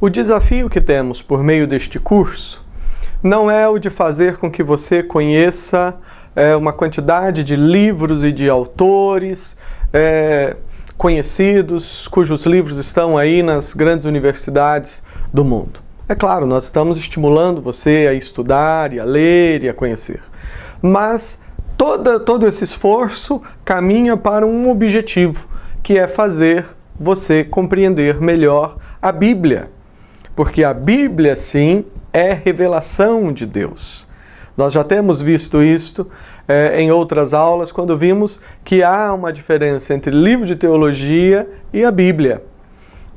O desafio que temos por meio deste curso não é o de fazer com que você conheça uma quantidade de livros e de autores conhecidos, cujos livros estão aí nas grandes universidades do mundo. É claro, nós estamos estimulando você a estudar, e a ler e a conhecer. Mas todo esse esforço caminha para um objetivo, que é fazer você compreender melhor a Bíblia. Porque a Bíblia, sim, é revelação de Deus. Nós já temos visto isto em outras aulas, quando vimos que há uma diferença entre livro de teologia e a Bíblia.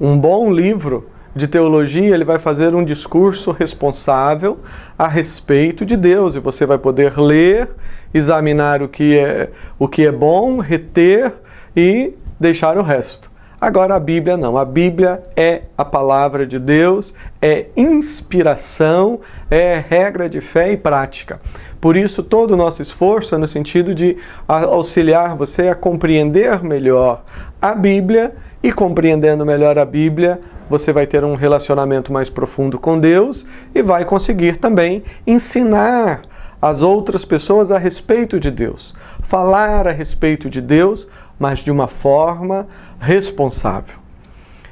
Um bom livro de teologia, ele vai fazer um discurso responsável a respeito de Deus, e você vai poder ler, examinar o que é bom, reter e deixar o resto. Agora a Bíblia não, a Bíblia é a palavra de Deus, é inspiração, é regra de fé e prática. Por isso todo o nosso esforço é no sentido de auxiliar você a compreender melhor a Bíblia, e compreendendo melhor a Bíblia, você vai ter um relacionamento mais profundo com Deus e vai conseguir também ensinar as outras pessoas a respeito de Deus, falar a respeito de Deus, mas de uma forma responsável.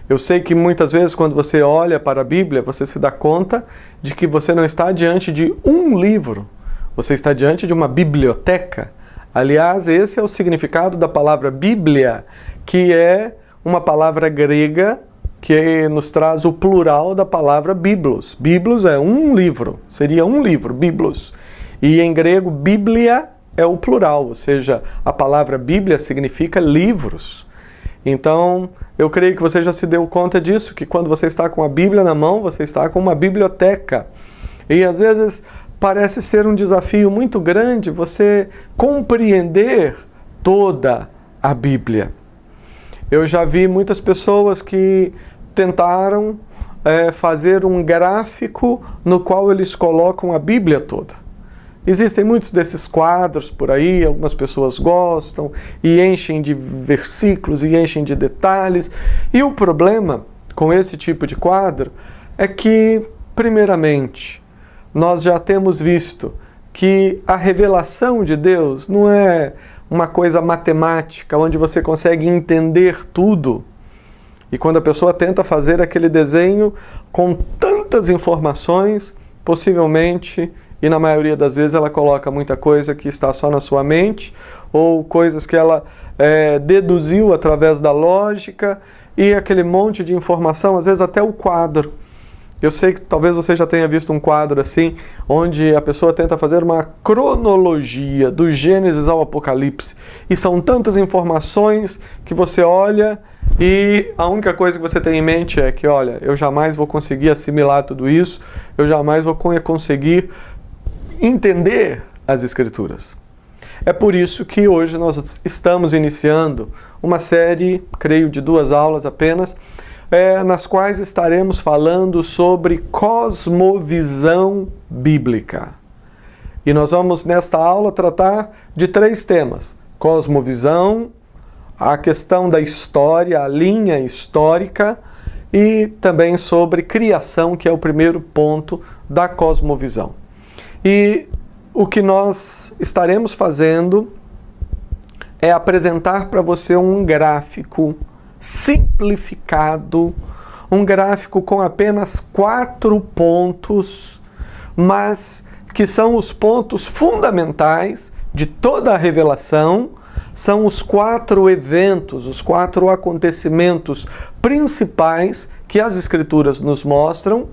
Eu sei que muitas vezes quando você olha para a Bíblia, você se dá conta de que você não está diante de um livro, você está diante de uma biblioteca. Aliás, esse é o significado da palavra Bíblia, que é uma palavra grega que nos traz o plural da palavra biblos. Biblos é um livro, seria um livro, biblos. E em grego, Bíblia é o plural, ou seja, a palavra Bíblia significa livros. Então, eu creio que você já se deu conta disso, que quando você está com a Bíblia na mão, você está com uma biblioteca. E às vezes parece ser um desafio muito grande você compreender toda a Bíblia. Eu já vi muitas pessoas que tentaram fazer um gráfico no qual eles colocam a Bíblia toda. Existem muitos desses quadros por aí, algumas pessoas gostam e enchem de versículos e enchem de detalhes. E o problema com esse tipo de quadro é que, primeiramente, nós já temos visto que a revelação de Deus não é uma coisa matemática, onde você consegue entender tudo. E quando a pessoa tenta fazer aquele desenho com tantas informações, possivelmente, e na maioria das vezes ela coloca muita coisa que está só na sua mente, ou coisas que ela deduziu através da lógica, e aquele monte de informação, às vezes até o quadro. Eu sei que talvez você já tenha visto um quadro assim, onde a pessoa tenta fazer uma cronologia do Gênesis ao Apocalipse. E são tantas informações que você olha e a única coisa que você tem em mente é que, olha, eu jamais vou conseguir assimilar tudo isso, eu jamais vou conseguir entender as Escrituras. É por isso que hoje nós estamos iniciando uma série, creio, de 2 aulas apenas, nas quais estaremos falando sobre cosmovisão bíblica. E nós vamos, nesta aula, tratar de 3 temas. Cosmovisão, a questão da história, a linha histórica, e também sobre criação, que é o primeiro ponto da cosmovisão. E o que nós estaremos fazendo é apresentar para você um gráfico simplificado, um gráfico com apenas 4 pontos, mas que são os pontos fundamentais de toda a revelação, são os 4 eventos, os 4 acontecimentos principais que as Escrituras nos mostram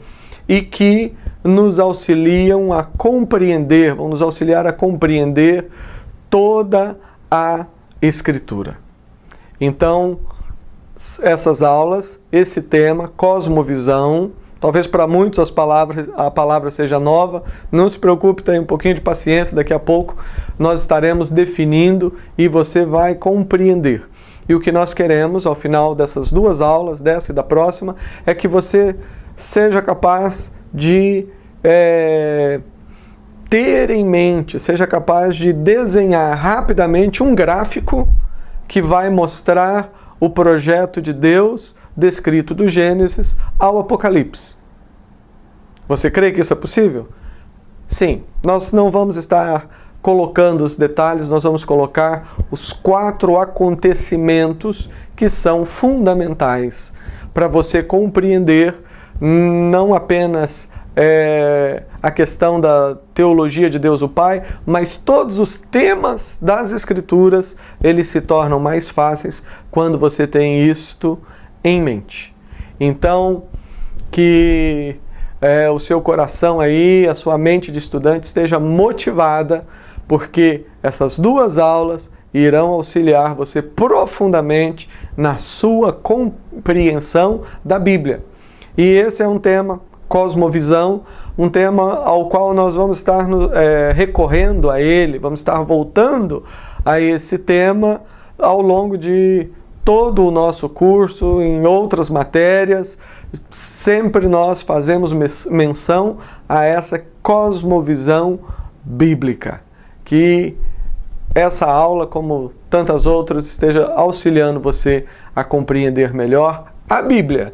e que nos auxiliam a compreender, vão nos auxiliar a compreender toda a Escritura. Então, essas aulas, esse tema, cosmovisão, talvez para muitos a palavra seja nova, não se preocupe, tenha um pouquinho de paciência, daqui a pouco nós estaremos definindo e você vai compreender. E o que nós queremos, ao final dessas 2 aulas, dessa e da próxima, é que você seja capaz de ter em mente, seja capaz de desenhar rapidamente um gráfico que vai mostrar o projeto de Deus descrito do Gênesis ao Apocalipse. Você crê que isso é possível? Sim, nós não vamos estar colocando os detalhes, nós vamos colocar os 4 acontecimentos que são fundamentais para você compreender não apenas a questão da teologia de Deus o Pai, mas todos os temas das Escrituras, eles se tornam mais fáceis quando você tem isto em mente. Então, que o seu coração aí, a sua mente de estudante esteja motivada, porque essas 2 aulas irão auxiliar você profundamente na sua compreensão da Bíblia. E esse é um tema, cosmovisão, um tema ao qual nós vamos estar recorrendo a ele, vamos estar voltando a esse tema ao longo de todo o nosso curso, em outras matérias. Sempre nós fazemos menção a essa cosmovisão bíblica. Que essa aula, como tantas outras, esteja auxiliando você a compreender melhor a Bíblia.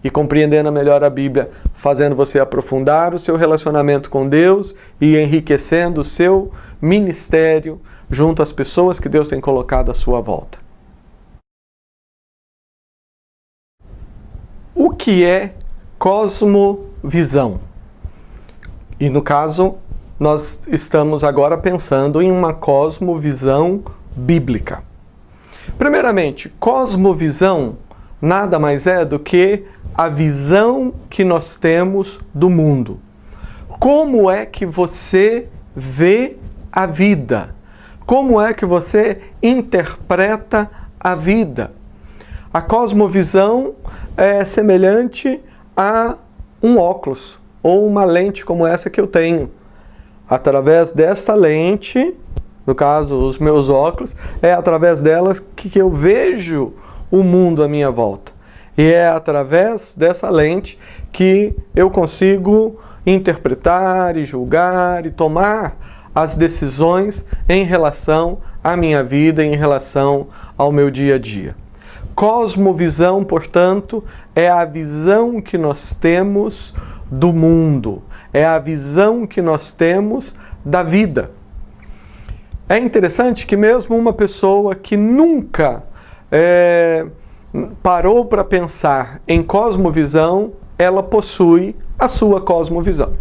E compreendendo melhor a Bíblia, fazendo você aprofundar o seu relacionamento com Deus e enriquecendo o seu ministério junto às pessoas que Deus tem colocado à sua volta. O que é cosmovisão? E no caso, nós estamos agora pensando em uma cosmovisão bíblica. Primeiramente, cosmovisão nada mais é do que a visão que nós temos do mundo. Como é que você vê a vida? Como é que você interpreta a vida? A cosmovisão é semelhante a um óculos ou uma lente como essa que eu tenho. Através desta lente, no caso os meus óculos, é através delas que eu vejo o mundo à minha volta. E é através dessa lente que eu consigo interpretar e julgar e tomar as decisões em relação à minha vida, em relação ao meu dia a dia. Cosmovisão, portanto, é a visão que nós temos do mundo, é a visão que nós temos da vida. É interessante que mesmo uma pessoa que nunca parou para pensar em cosmovisão, ela possui a sua cosmovisão.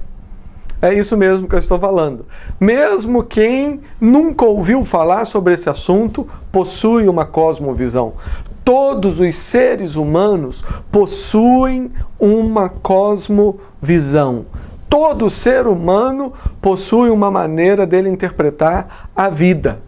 É isso mesmo que eu estou falando. Mesmo quem nunca ouviu falar sobre esse assunto, possui uma cosmovisão. Todos os seres humanos possuem uma cosmovisão. Todo ser humano possui uma maneira dele interpretar a vida.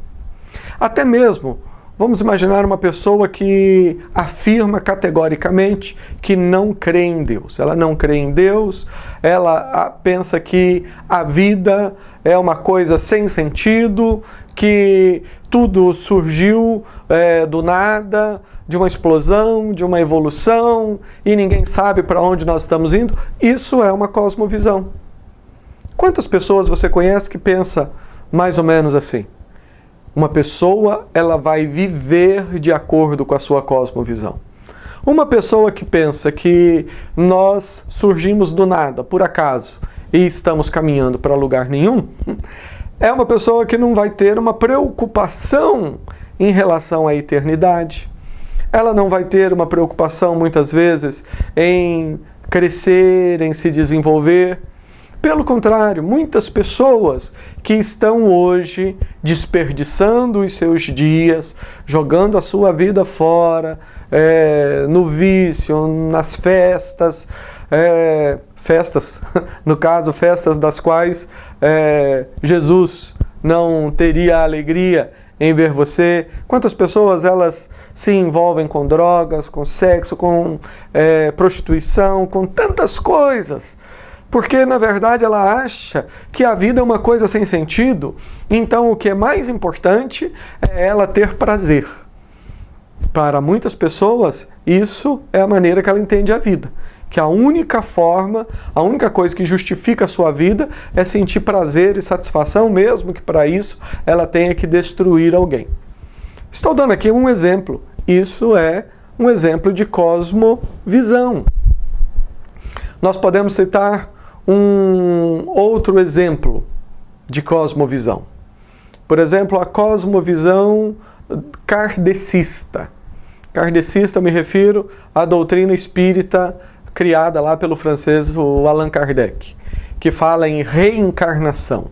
Até mesmo, vamos imaginar uma pessoa que afirma categoricamente que não crê em Deus. Ela não crê em Deus, ela pensa que a vida é uma coisa sem sentido, que tudo surgiu do nada, de uma explosão, de uma evolução, e ninguém sabe para onde nós estamos indo. Isso é uma cosmovisão. Quantas pessoas você conhece que pensa mais ou menos assim? Uma pessoa, ela vai viver de acordo com a sua cosmovisão. Uma pessoa que pensa que nós surgimos do nada, por acaso, e estamos caminhando para lugar nenhum, é uma pessoa que não vai ter uma preocupação em relação à eternidade. Ela não vai ter uma preocupação, muitas vezes, em crescer, em se desenvolver. Pelo contrário, muitas pessoas que estão hoje desperdiçando os seus dias, jogando a sua vida fora, no vício, nas festas, no caso, festas das quais Jesus não teria alegria em ver você. Quantas pessoas elas se envolvem com drogas, com sexo, com prostituição, com tantas coisas. Porque, na verdade, ela acha que a vida é uma coisa sem sentido. Então, o que é mais importante é ela ter prazer. Para muitas pessoas, isso é a maneira que ela entende a vida. Que a única forma, a única coisa que justifica a sua vida é sentir prazer e satisfação, mesmo que para isso ela tenha que destruir alguém. Estou dando aqui um exemplo. Isso é um exemplo de cosmovisão. Nós podemos citar um outro exemplo de cosmovisão. Por exemplo, a cosmovisão kardecista. Kardecista, me refiro à doutrina espírita criada lá pelo francês o Allan Kardec, que fala em reencarnação.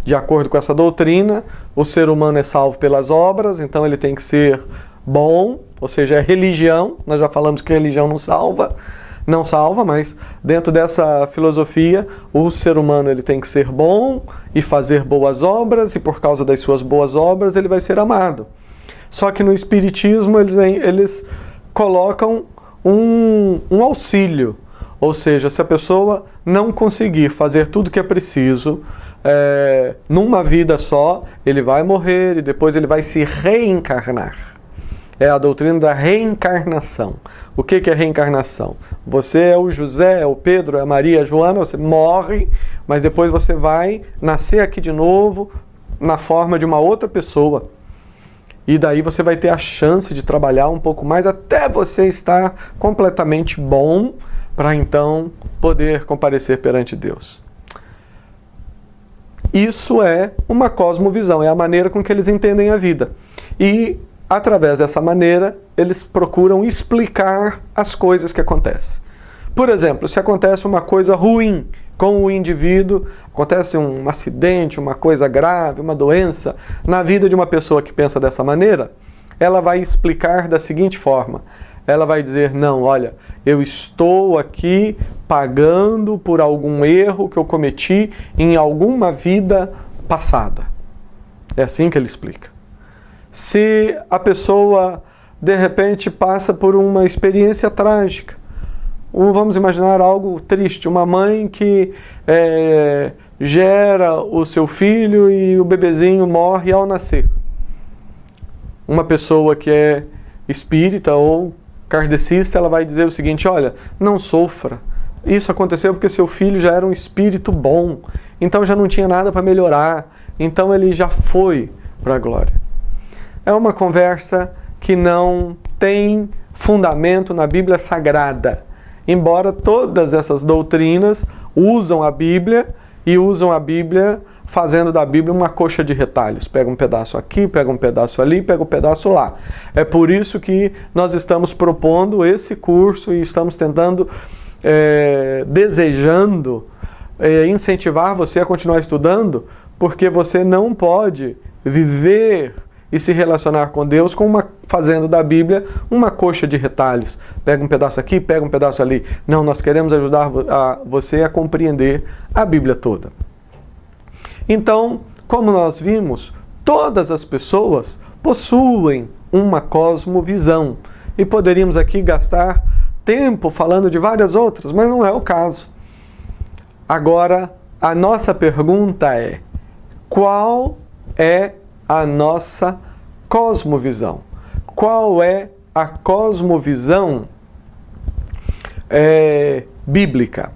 De acordo com essa doutrina, o ser humano é salvo pelas obras, então ele tem que ser bom, ou seja, é religião. Nós já falamos que a religião não salva, mas dentro dessa filosofia, o ser humano ele tem que ser bom e fazer boas obras, e por causa das suas boas obras ele vai ser amado. Só que no Espiritismo eles colocam um auxílio, ou seja, se a pessoa não conseguir fazer tudo que é preciso numa vida só, ele vai morrer e depois ele vai se reencarnar. É a doutrina da reencarnação. O que é reencarnação? Você é o José, é o Pedro, é a Maria, é a Joana, você morre, mas depois você vai nascer aqui de novo na forma de uma outra pessoa. E daí você vai ter a chance de trabalhar um pouco mais até você estar completamente bom para então poder comparecer perante Deus. Isso é uma cosmovisão, é a maneira com que eles entendem a vida. E através dessa maneira, eles procuram explicar as coisas que acontecem. Por exemplo, se acontece uma coisa ruim com o indivíduo, acontece um acidente, uma coisa grave, uma doença, na vida de uma pessoa que pensa dessa maneira, ela vai explicar da seguinte forma. Ela vai dizer, não, olha, eu estou aqui pagando por algum erro que eu cometi em alguma vida passada. É assim que ele explica. Se a pessoa, de repente, passa por uma experiência trágica, ou vamos imaginar algo triste, uma mãe que gera o seu filho e o bebezinho morre ao nascer. Uma pessoa que é espírita ou kardecista, ela vai dizer o seguinte, olha, não sofra. Isso aconteceu porque seu filho já era um espírito bom, então já não tinha nada para melhorar, então ele já foi para a glória. É uma conversa que não tem fundamento na Bíblia Sagrada, embora todas essas doutrinas usam a Bíblia e usam a Bíblia fazendo da Bíblia uma coxa de retalhos. Pega um pedaço aqui, pega um pedaço ali, pega um pedaço lá. É por isso que nós estamos propondo esse curso e estamos tentando, desejando incentivar você a continuar estudando, porque você não pode viver e se relacionar com Deus fazendo da Bíblia uma coxa de retalhos. Pega um pedaço aqui, pega um pedaço ali. Não, nós queremos ajudar você a compreender a Bíblia toda. Então, como nós vimos, todas as pessoas possuem uma cosmovisão. E poderíamos aqui gastar tempo falando de várias outras, mas não é o caso. Agora, a nossa pergunta é: qual é a nossa cosmovisão? Qual é a cosmovisão bíblica?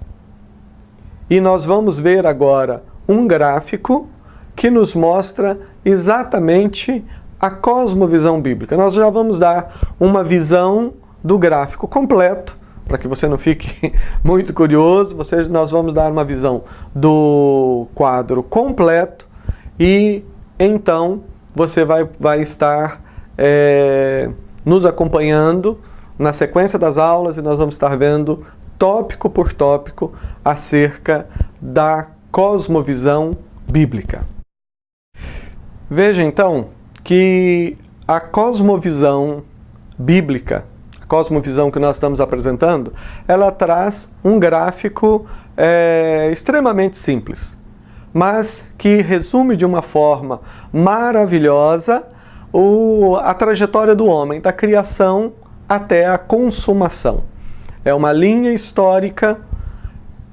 E nós vamos ver agora um gráfico que nos mostra exatamente a cosmovisão bíblica. Nós já vamos dar uma visão do gráfico completo, para que você não fique muito curioso. Nós vamos dar uma visão do quadro completo e então você vai estar nos acompanhando na sequência das aulas e nós vamos estar vendo tópico por tópico acerca da cosmovisão bíblica. Veja então que a cosmovisão bíblica, a cosmovisão que nós estamos apresentando, ela traz um gráfico extremamente simples, mas que resume de uma forma maravilhosa a trajetória do homem, da criação até a consumação. É uma linha histórica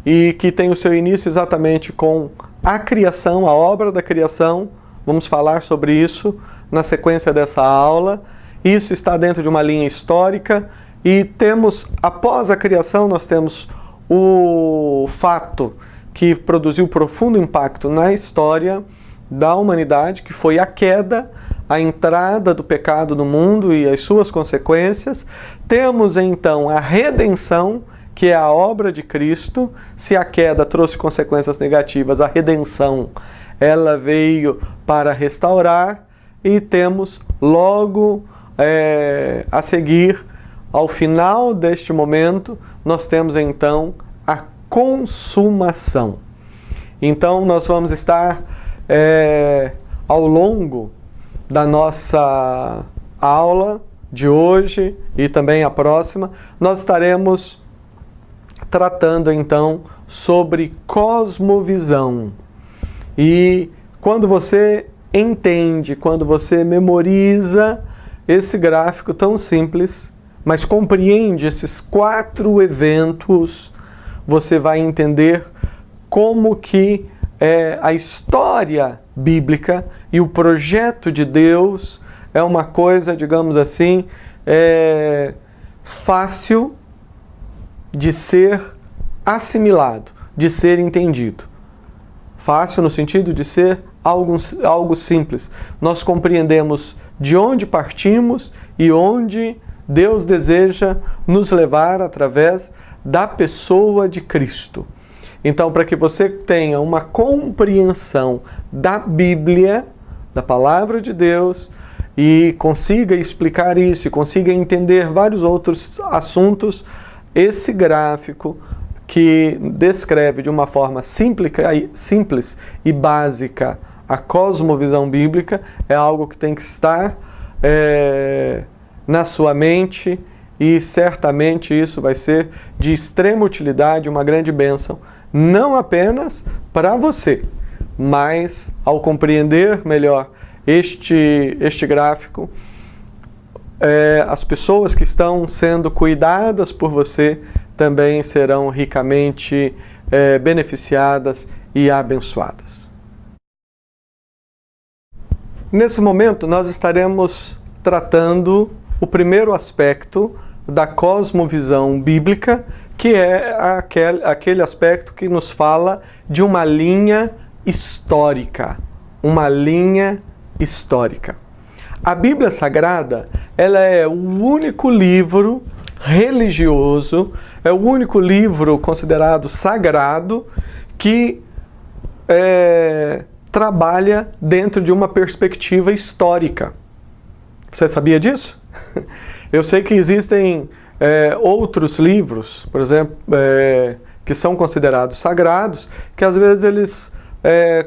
e que tem o seu início exatamente com a criação, a obra da criação. Vamos falar sobre isso na sequência dessa aula. Isso está dentro de uma linha histórica e temos, após a criação, nós temos o fato que produziu profundo impacto na história da humanidade, que foi a queda. a entrada do pecado no mundo e as suas consequências. Temos então a redenção, que é a obra de Cristo. Se a queda trouxe consequências negativas, a redenção, ela veio para restaurar. E temos logo a seguir, ao final deste momento, nós temos então a consumação. Então nós vamos estar ao longo da nossa aula de hoje e também a próxima, nós estaremos tratando então sobre cosmovisão. E quando você entende, quando você memoriza esse gráfico tão simples, mas compreende esses 4 eventos, você vai entender como que a história bíblica e o projeto de Deus é uma coisa, digamos assim, fácil de ser assimilado, de ser entendido. Fácil no sentido de ser algo simples. Nós compreendemos de onde partimos e onde Deus deseja nos levar através da pessoa de Cristo. Então, para que você tenha uma compreensão da Bíblia, da Palavra de Deus, e consiga explicar isso, e consiga entender vários outros assuntos, esse gráfico que descreve de uma forma simples e básica a cosmovisão bíblica é algo que tem que estar na sua mente, e certamente isso vai ser de extrema utilidade, uma grande bênção, não apenas para você, mas ao compreender melhor este gráfico, as pessoas que estão sendo cuidadas por você também serão ricamente beneficiadas e abençoadas. Nesse momento, nós estaremos tratando o primeiro aspecto da cosmovisão bíblica, que é aquele aspecto que nos fala de uma linha histórica. Uma linha histórica. A Bíblia Sagrada, ela é o único livro religioso, é o único livro considerado sagrado que trabalha dentro de uma perspectiva histórica. Você sabia disso? Eu sei que existem outros livros, por exemplo, que são considerados sagrados, que às vezes eles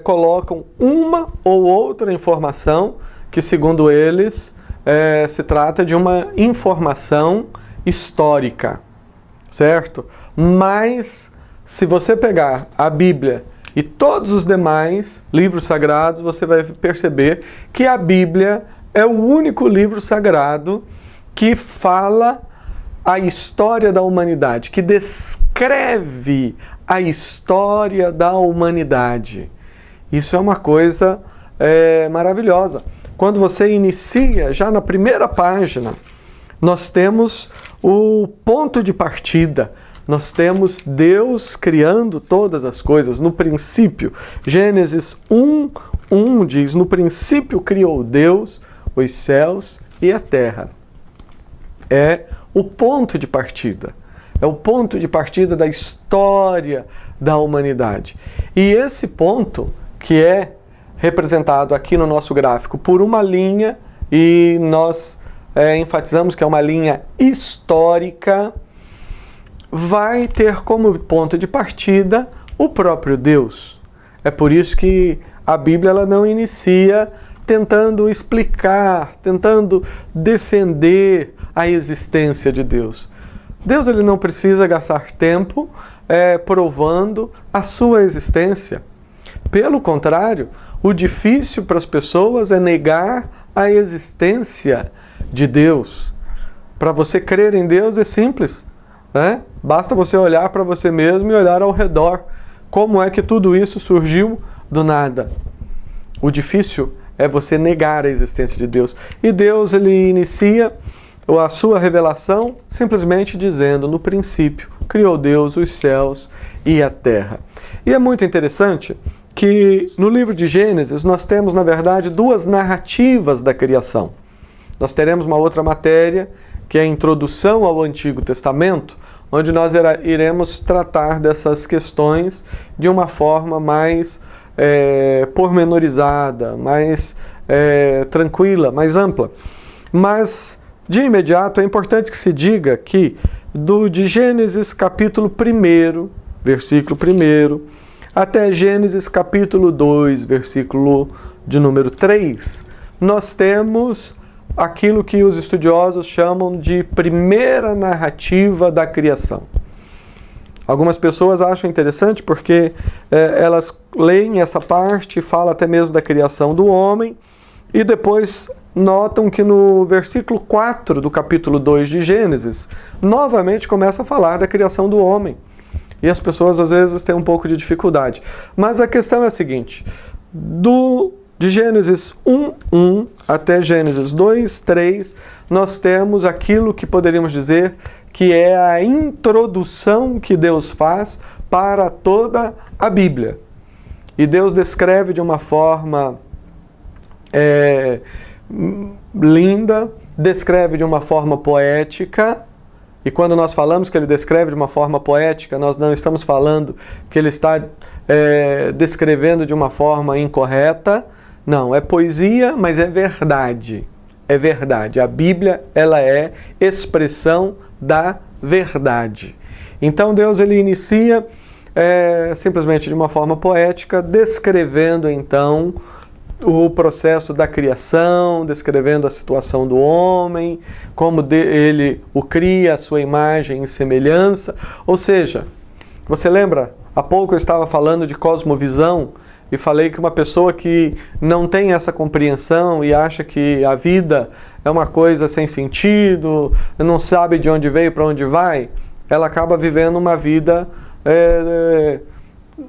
colocam uma ou outra informação que, segundo eles, se trata de uma informação histórica, certo? Mas, se você pegar a Bíblia e todos os demais livros sagrados, você vai perceber que a Bíblia é o único livro sagrado que fala a história da humanidade, que descreve a história da humanidade. Isso é uma coisa maravilhosa. Quando você inicia, já na primeira página, nós temos o ponto de partida. Nós temos Deus criando todas as coisas. No princípio, Gênesis 1:1 diz: no princípio criou Deus os céus e a terra. É o ponto de partida. É o ponto de partida da história da humanidade. E esse ponto, que é representado aqui no nosso gráfico por uma linha, e nós enfatizamos que é uma linha histórica, vai ter como ponto de partida o próprio Deus. É por isso que a Bíblia ela não inicia tentando explicar, tentando defender a existência de Deus. Deus ele não precisa gastar tempo provando a sua existência. Pelo contrário, o difícil para as pessoas é negar a existência de Deus. Para você crer em Deus é simples, né? Basta você olhar para você mesmo e olhar ao redor. Como é que tudo isso surgiu do nada? O difícil é você negar a existência de Deus. E Deus ele inicia a sua revelação simplesmente dizendo: no princípio criou Deus os céus e a terra. E é muito interessante que no livro de Gênesis nós temos, na verdade, duas narrativas da criação. Nós teremos uma outra matéria, que é a introdução ao Antigo Testamento, onde nós iremos tratar dessas questões de uma forma mais pormenorizada, mais tranquila, mais ampla. Mas, de imediato, é importante que se diga que de Gênesis capítulo 1, versículo 1, até Gênesis capítulo 2, versículo de número 3, nós temos aquilo que os estudiosos chamam de primeira narrativa da criação. Algumas pessoas acham interessante porque elas leem essa parte, fala até mesmo da criação do homem, e depois notam que no versículo 4 do capítulo 2 de Gênesis, novamente começa a falar da criação do homem. E as pessoas às vezes têm um pouco de dificuldade. Mas a questão é a seguinte: de Gênesis 1:1 até Gênesis 2:3, nós temos aquilo que poderíamos dizer que é a introdução que Deus faz para toda a Bíblia. E Deus descreve de uma forma linda, descreve de uma forma poética. E quando nós falamos que ele descreve de uma forma poética, nós não estamos falando que ele está descrevendo de uma forma incorreta. Não, é poesia, mas é verdade. É verdade. A Bíblia, ela é expressão da verdade. Então Deus, ele inicia simplesmente de uma forma poética, descrevendo então o processo da criação, descrevendo a situação do homem, como ele o cria, a sua imagem e semelhança. Ou seja, você lembra? Há pouco eu estava falando de cosmovisão e falei que uma pessoa que não tem essa compreensão e acha que a vida é uma coisa sem sentido, não sabe de onde veio, para onde vai, ela acaba vivendo uma vida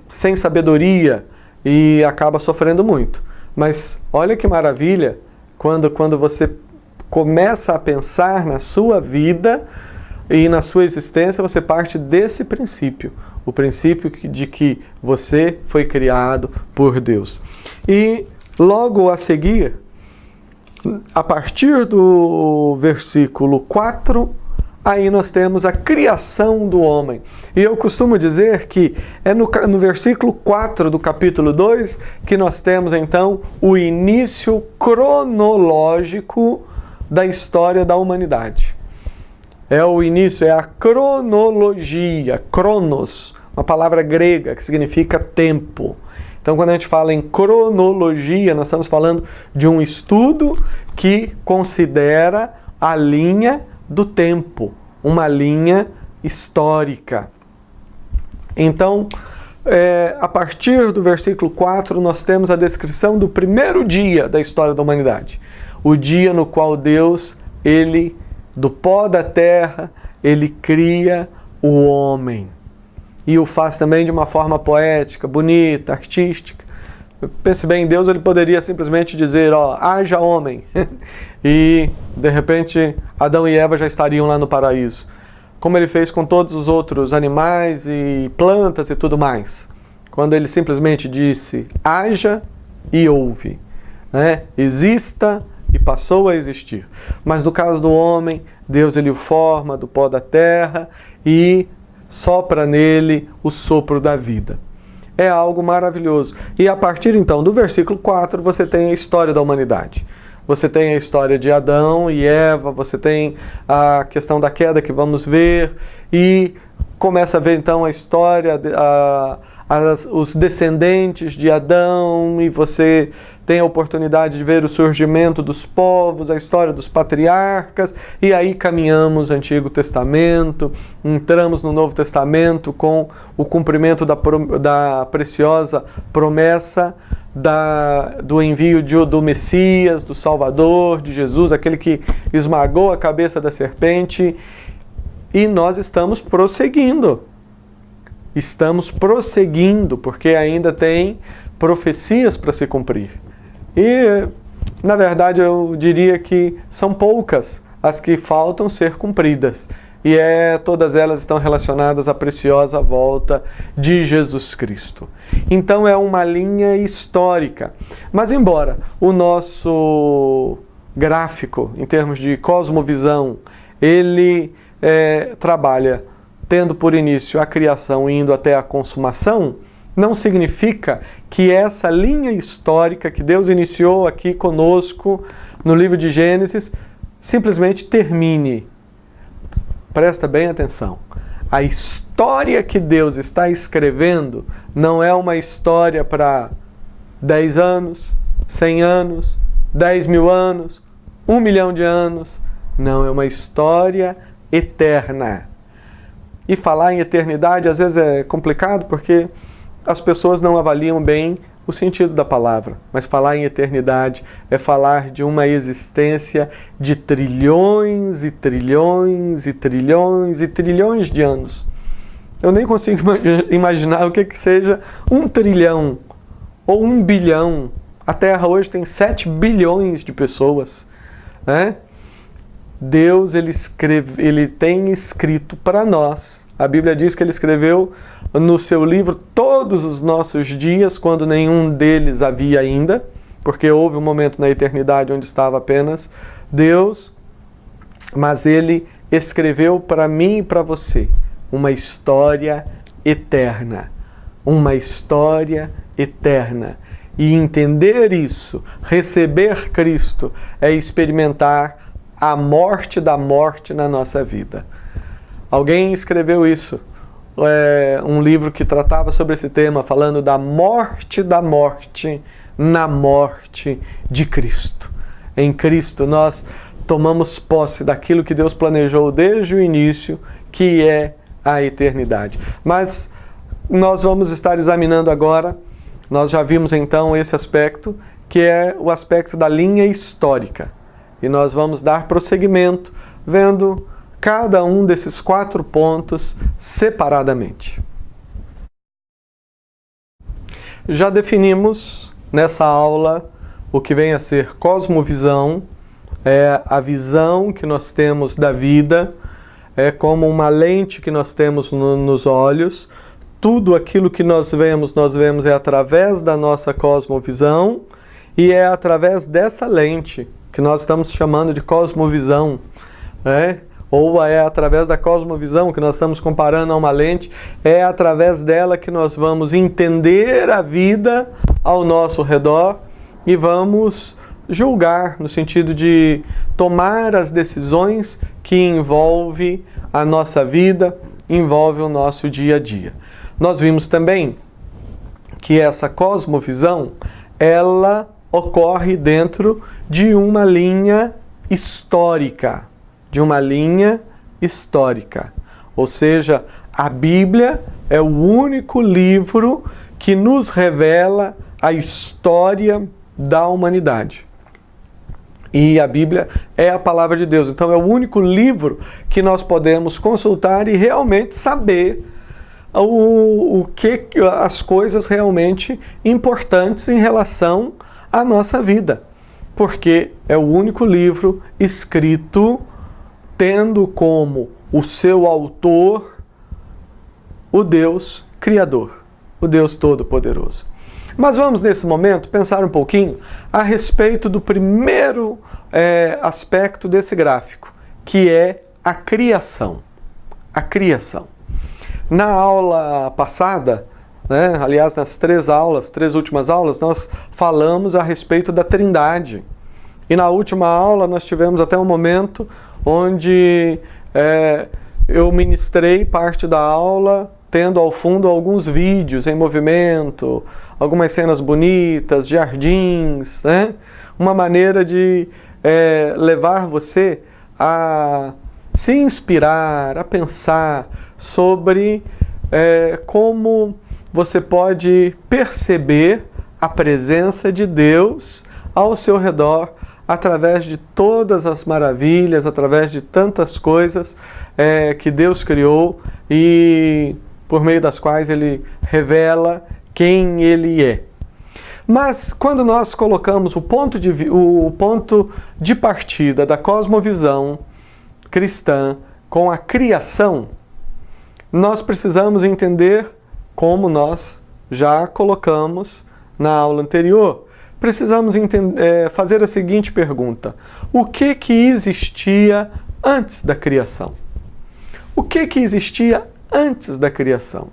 sem sabedoria e acaba sofrendo muito. Mas olha que maravilha quando você começa a pensar na sua vida e na sua existência, você parte desse princípio. O princípio de que você foi criado por Deus. E logo a seguir, a partir do versículo 4, aí nós temos a criação do homem. E eu costumo dizer que é no versículo 4 do capítulo 2 que nós temos então o início cronológico da história da humanidade. É o início, é a cronologia, cronos, uma palavra grega que significa tempo. Então, quando a gente fala em cronologia, nós estamos falando de um estudo que considera a linha do tempo, uma linha histórica. Então, a partir do versículo 4, nós temos a descrição do primeiro dia da história da humanidade. O dia no qual Deus, do pó da terra, ele cria o homem. E o faz também de uma forma poética, bonita, artística. Pense bem, Deus ele poderia simplesmente dizer, haja homem. E, de repente, Adão e Eva já estariam lá no paraíso. Como ele fez com todos os outros animais e plantas e tudo mais. Quando ele simplesmente disse, haja e houve. Exista e passou a existir. Mas no caso do homem, Deus ele o forma do pó da terra e sopra nele o sopro da vida. É algo maravilhoso. E a partir então do versículo 4, você tem a história da humanidade. Você tem a história de Adão e Eva, você tem a questão da queda que vamos ver, e começa a ver então a história, os descendentes de Adão, e você tem a oportunidade de ver o surgimento dos povos, a história dos patriarcas, e aí caminhamos Antigo Testamento, entramos no Novo Testamento com o cumprimento da preciosa promessa do envio do Messias, do Salvador, de Jesus, aquele que esmagou a cabeça da serpente, e nós estamos prosseguindo. Estamos prosseguindo, porque ainda tem profecias para se cumprir. E, na verdade, eu diria que são poucas as que faltam ser cumpridas. e todas elas estão relacionadas à preciosa volta de Jesus Cristo. Então é uma linha histórica. Mas embora o nosso gráfico, em termos de cosmovisão, ele trabalha tendo por início a criação e indo até a consumação, não significa que essa linha histórica que Deus iniciou aqui conosco no livro de Gênesis simplesmente termine. Presta bem atenção. A história que Deus está escrevendo não é uma história para 10 anos, 100 anos, 10 mil anos, 1 milhão de anos. Não, é uma história eterna. E falar em eternidade às vezes é complicado porque as pessoas não avaliam bem o sentido da palavra. Mas falar em eternidade é falar de uma existência de trilhões e trilhões e trilhões e trilhões de anos. Eu nem consigo imaginar o que seja 1 trilhão ou 1 bilhão. A Terra hoje tem 7 bilhões de pessoas, né? Deus, ele tem escrito para nós. A Bíblia diz que ele escreveu no seu livro todos os nossos dias, quando nenhum deles havia ainda, porque houve um momento na eternidade onde estava apenas Deus, mas ele escreveu para mim e para você uma história eterna. Uma história eterna. E entender isso, receber Cristo, é experimentar a morte da morte na nossa vida. Alguém escreveu isso, um livro que tratava sobre esse tema, falando da morte na morte de Cristo. Em Cristo nós tomamos posse daquilo que Deus planejou desde o início, que é a eternidade. Mas nós vamos estar examinando agora, nós já vimos então esse aspecto, que é o aspecto da linha histórica. E nós vamos dar prosseguimento, vendo cada um desses 4 pontos separadamente. Já definimos nessa aula o que vem a ser cosmovisão, é a visão que nós temos da vida, é como uma lente que nós temos nos olhos. Tudo aquilo que nós vemos é através da nossa cosmovisão e é através dessa lente que nós estamos chamando de cosmovisão, né? Ou é através da cosmovisão que nós estamos comparando a uma lente, é através dela que nós vamos entender a vida ao nosso redor e vamos julgar, no sentido de tomar as decisões que envolvem a nossa vida, envolvem o nosso dia a dia. Nós vimos também que essa cosmovisão, ela ocorre dentro de uma linha histórica. Ou seja, a Bíblia é o único livro que nos revela a história da humanidade. E a Bíblia é a palavra de Deus. Então é o único livro que nós podemos consultar e realmente saber as coisas realmente importantes em relação à nossa vida. Porque é o único livro escrito tendo como o seu autor o Deus Criador, o Deus Todo-Poderoso. Mas vamos, nesse momento, pensar um pouquinho a respeito do primeiro aspecto desse gráfico, que é a criação. A criação. Na aula passada, aliás, nas 3 últimas aulas, nós falamos a respeito da Trindade. E na última aula nós tivemos até um momento onde eu ministrei parte da aula tendo ao fundo alguns vídeos em movimento, algumas cenas bonitas, jardins, né? Uma maneira de levar você a se inspirar, a pensar sobre como você pode perceber a presença de Deus ao seu redor através de todas as maravilhas, através de tantas coisas que Deus criou e por meio das quais Ele revela quem Ele é. Mas quando nós colocamos o ponto de partida da cosmovisão cristã com a criação, nós precisamos entender, como nós já colocamos na aula anterior, precisamos fazer a seguinte pergunta: o que existia antes da criação? O que existia antes da criação?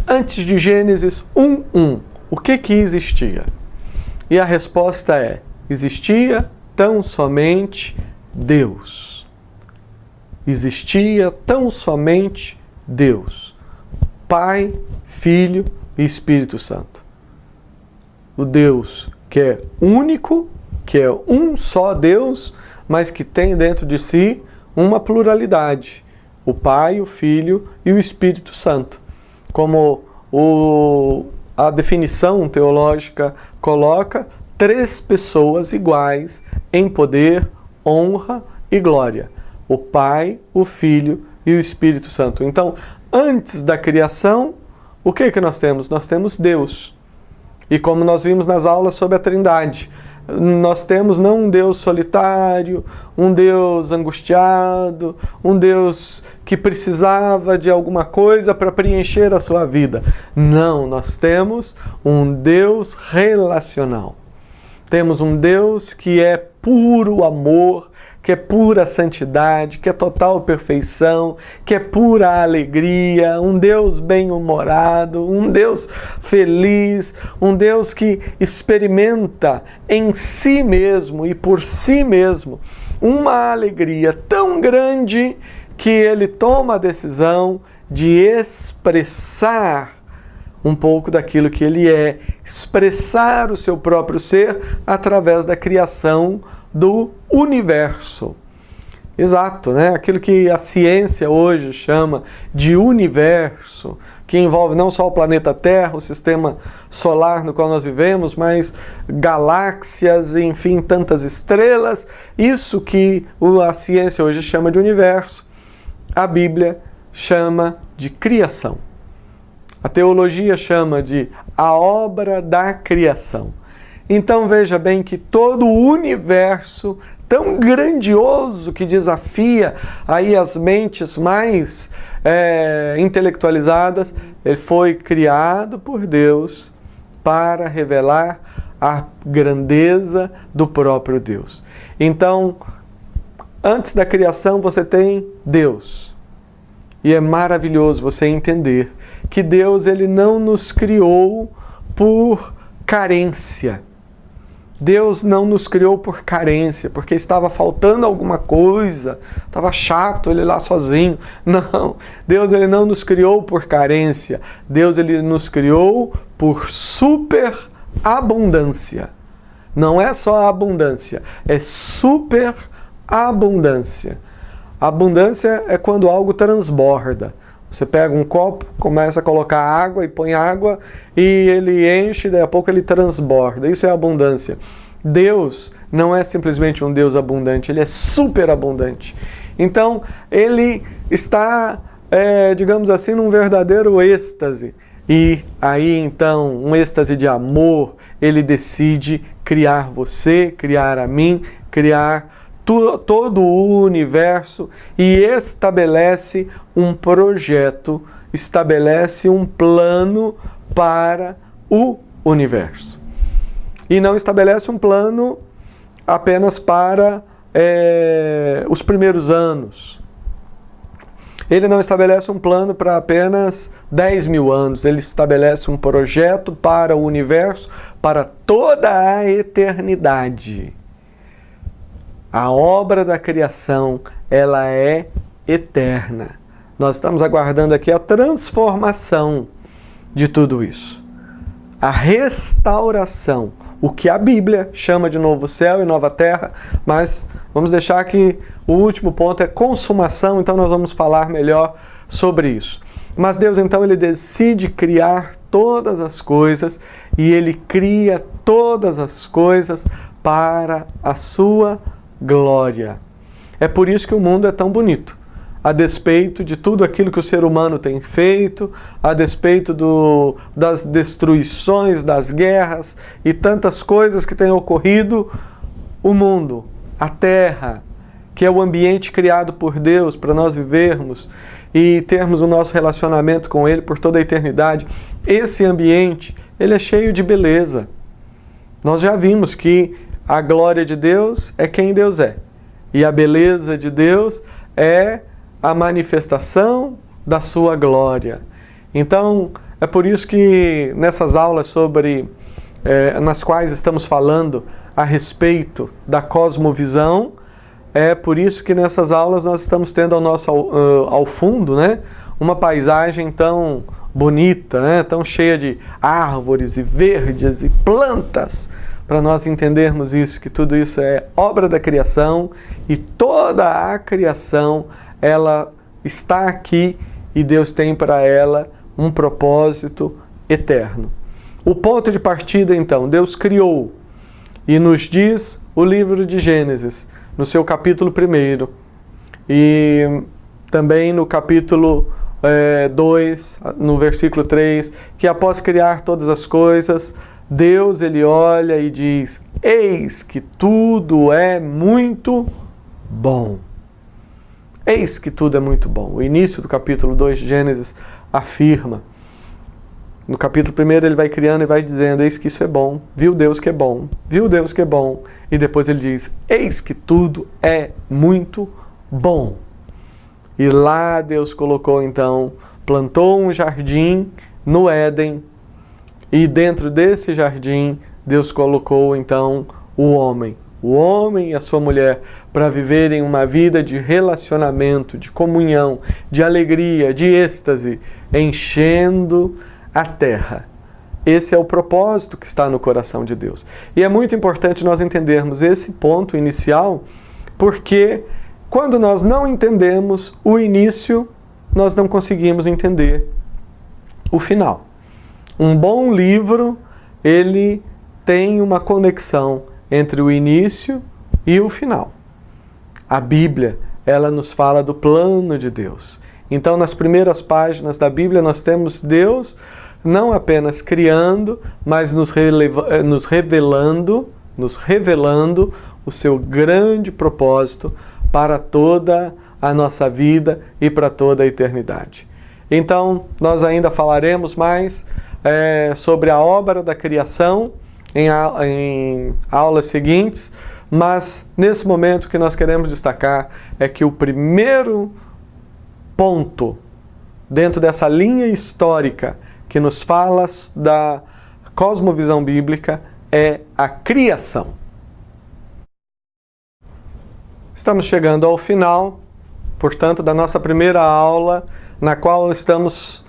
Antes de Gênesis 1:1, o que existia? E a resposta é: existia tão somente Deus. Existia tão somente Deus. Pai, Filho e Espírito Santo. O Deus que é único, que é um só Deus, mas que tem dentro de si uma pluralidade. O Pai, o Filho e o Espírito Santo. Como a definição teológica coloca, 3 pessoas iguais em poder, honra e glória. O Pai, o Filho e o Espírito Santo. Então, antes da criação, o que nós temos? Nós temos Deus. E como nós vimos nas aulas sobre a Trindade, nós temos não um Deus solitário, um Deus angustiado, um Deus que precisava de alguma coisa para preencher a sua vida. Não, nós temos um Deus relacional. Temos um Deus que é puro amor, que é pura santidade, que é total perfeição, que é pura alegria, um Deus bem-humorado, um Deus feliz, um Deus que experimenta em si mesmo e por si mesmo uma alegria tão grande que ele toma a decisão de expressar um pouco daquilo que ele é, expressar o seu próprio ser através da criação do universo. Exato, né? Aquilo que a ciência hoje chama de universo, que envolve não só o planeta Terra, o sistema solar no qual nós vivemos, mas galáxias, enfim, tantas estrelas. Isso que a ciência hoje chama de universo, a Bíblia chama de criação. A teologia chama de a obra da criação. Então veja bem que todo o universo tão grandioso que desafia aí as mentes mais intelectualizadas, ele foi criado por Deus para revelar a grandeza do próprio Deus. Então, antes da criação você tem Deus. E é maravilhoso você entender que Deus ele não nos criou por carência. Deus não nos criou por carência, porque estava faltando alguma coisa, estava chato ele lá sozinho. Não, Deus ele não nos criou por carência. Deus ele nos criou por superabundância. Não é só abundância, é superabundância. Abundância é quando algo transborda. Você pega um copo, começa a colocar água e põe água e ele enche, daí a pouco ele transborda. Isso é abundância. Deus não é simplesmente um Deus abundante, ele é superabundante. Então, ele está, digamos assim, num verdadeiro êxtase. E aí, então, um êxtase de amor, ele decide criar você, criar a mim, criar todo o universo e estabelece um projeto, estabelece um plano para o universo. E não estabelece um plano apenas para os primeiros anos. Ele não estabelece um plano para apenas 10 mil anos. Ele estabelece um projeto para o universo, para toda a eternidade. A obra da criação, ela é eterna. Nós estamos aguardando aqui a transformação de tudo isso. A restauração, o que a Bíblia chama de novo céu e nova terra, mas vamos deixar que o último ponto é consumação, então nós vamos falar melhor sobre isso. Mas Deus, então, ele decide criar todas as coisas e ele cria todas as coisas para a sua glória. É por isso que o mundo é tão bonito. A despeito de tudo aquilo que o ser humano tem feito, a despeito das destruições, das guerras e tantas coisas que têm ocorrido, o mundo, a terra, que é o ambiente criado por Deus para nós vivermos e termos o nosso relacionamento com Ele por toda a eternidade, esse ambiente, ele é cheio de beleza. Nós já vimos que a glória de Deus é quem Deus é. E a beleza de Deus é a manifestação da sua glória. Então, é por isso que nessas aulas nas quais estamos falando a respeito da cosmovisão, é por isso que nessas aulas nós estamos tendo ao fundo, né, uma paisagem tão bonita, né, tão cheia de árvores e verdes e plantas, para nós entendermos isso, que tudo isso é obra da criação e toda a criação, ela está aqui e Deus tem para ela um propósito eterno. O ponto de partida, então, Deus criou, e nos diz o livro de Gênesis, no seu capítulo 1, e também no capítulo 2, no versículo 3, que após criar todas as coisas, Deus, ele olha e diz: eis que tudo é muito bom. Eis que tudo é muito bom. O início do capítulo 2 de Gênesis afirma. No capítulo 1 ele vai criando e vai dizendo: eis que isso é bom, viu Deus que é bom, viu Deus que é bom. E depois ele diz: eis que tudo é muito bom. E lá Deus colocou então, plantou um jardim no Éden, e dentro desse jardim Deus colocou então o homem e a sua mulher, para viverem uma vida de relacionamento, de comunhão, de alegria, de êxtase, enchendo a terra. Esse é o propósito que está no coração de Deus. E é muito importante nós entendermos esse ponto inicial, porque quando nós não entendemos o início, nós não conseguimos entender o final. Um bom livro, ele tem uma conexão entre o início e o final. A Bíblia, ela nos fala do plano de Deus. Então, nas primeiras páginas da Bíblia, nós temos Deus não apenas criando, mas nos revelando o seu grande propósito para toda a nossa vida e para toda a eternidade. Então, nós ainda falaremos mais sobre a obra da criação em aulas seguintes, mas nesse momento o que nós queremos destacar é que o primeiro ponto dentro dessa linha histórica que nos fala da cosmovisão bíblica é a criação. Estamos chegando ao final, portanto, da nossa primeira aula, na qual estamos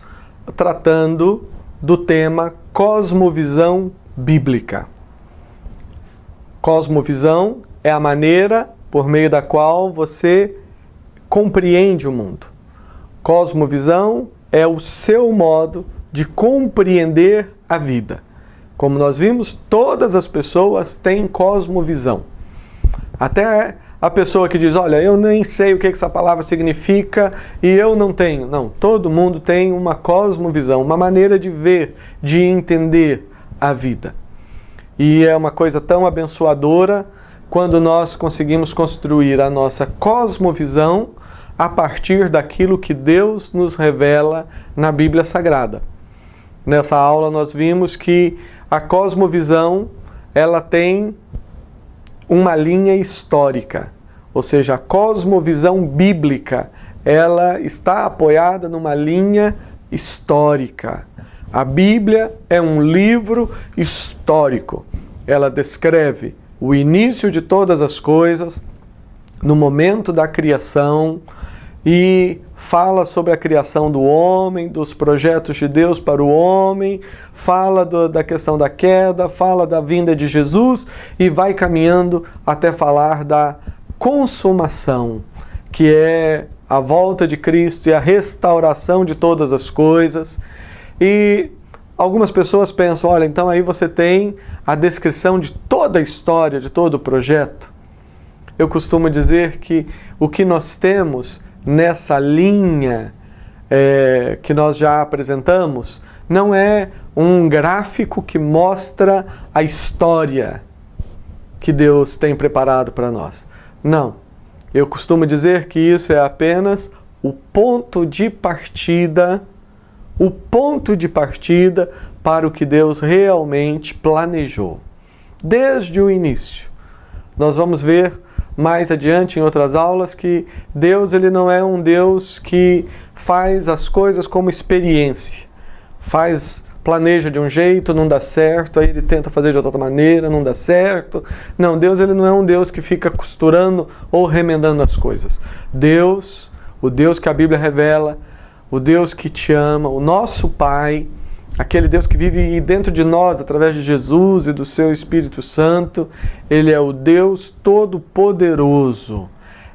tratando do tema cosmovisão bíblica. Cosmovisão é a maneira por meio da qual você compreende o mundo. Cosmovisão é o seu modo de compreender a vida. Como nós vimos, todas as pessoas têm cosmovisão. Até a pessoa que diz: olha, eu nem sei o que essa palavra significa e eu não tenho. Não, todo mundo tem uma cosmovisão, uma maneira de ver, de entender a vida. E é uma coisa tão abençoadora quando nós conseguimos construir a nossa cosmovisão a partir daquilo que Deus nos revela na Bíblia Sagrada. Nessa aula nós vimos que a cosmovisão, ela tem uma linha histórica, ou seja, a cosmovisão bíblica, ela está apoiada numa linha histórica. A Bíblia é um livro histórico. Ela descreve o início de todas as coisas, no momento da criação, e fala sobre a criação do homem, dos projetos de Deus para o homem, fala da questão da queda, fala da vinda de Jesus e vai caminhando até falar da consumação, que é a volta de Cristo e a restauração de todas as coisas. E algumas pessoas pensam: olha, então aí você tem a descrição de toda a história, de todo o projeto. Eu costumo dizer que o que nós temos nessa linha que nós já apresentamos não é um gráfico que mostra a história que Deus tem preparado para nós. Não. Eu costumo dizer que isso é apenas o ponto de partida para o que Deus realmente planejou. Desde o início. Nós vamos ver mais adiante em outras aulas que Deus ele não é um Deus que faz as coisas como experiência. Planeja de um jeito, não dá certo, aí ele tenta fazer de outra maneira, não dá certo. Não, Deus ele não é um Deus que fica costurando ou remendando as coisas. Deus, o Deus que a Bíblia revela, o Deus que te ama, o nosso Pai, aquele Deus que vive dentro de nós através de Jesus e do seu Espírito Santo, ele é o Deus Todo-Poderoso.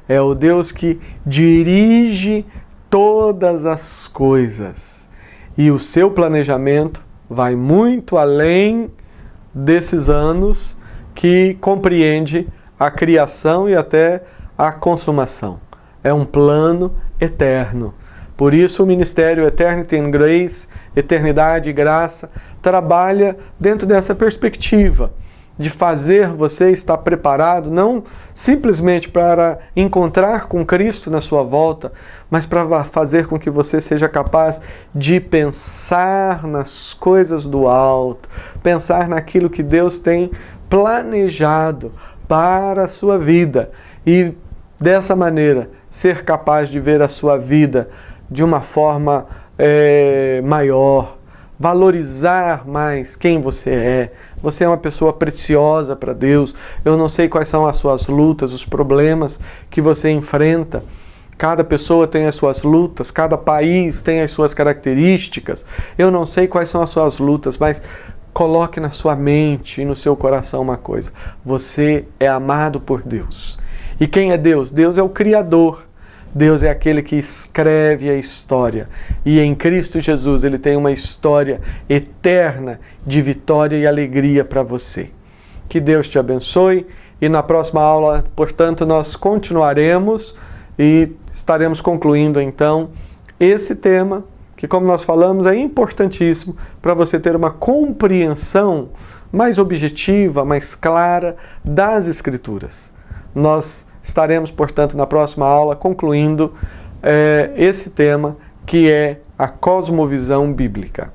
É o Deus que dirige todas as coisas. E o seu planejamento vai muito além desses anos que compreende a criação e até a consumação. É um plano eterno. Por isso o Ministério Eternity in Grace, Eternidade e Graça, trabalha dentro dessa perspectiva de fazer você estar preparado, não simplesmente para encontrar com Cristo na sua volta, mas para fazer com que você seja capaz de pensar nas coisas do alto, pensar naquilo que Deus tem planejado para a sua vida e, dessa maneira, ser capaz de ver a sua vida de uma forma maior, valorizar mais quem você é. Você é uma pessoa preciosa para Deus. Eu não sei quais são as suas lutas, os problemas que você enfrenta. Cada pessoa tem as suas lutas, cada país tem as suas características. Eu não sei quais são as suas lutas, mas coloque na sua mente e no seu coração uma coisa. Você é amado por Deus. E quem é Deus? Deus é o Criador. Deus é aquele que escreve a história. E em Cristo Jesus ele tem uma história eterna de vitória e alegria para você. Que Deus te abençoe. E na próxima aula, portanto, nós continuaremos e estaremos concluindo então esse tema, que como nós falamos é importantíssimo para você ter uma compreensão mais objetiva, mais clara das Escrituras. Nós estaremos, portanto, na próxima aula concluindo esse tema que é a cosmovisão bíblica.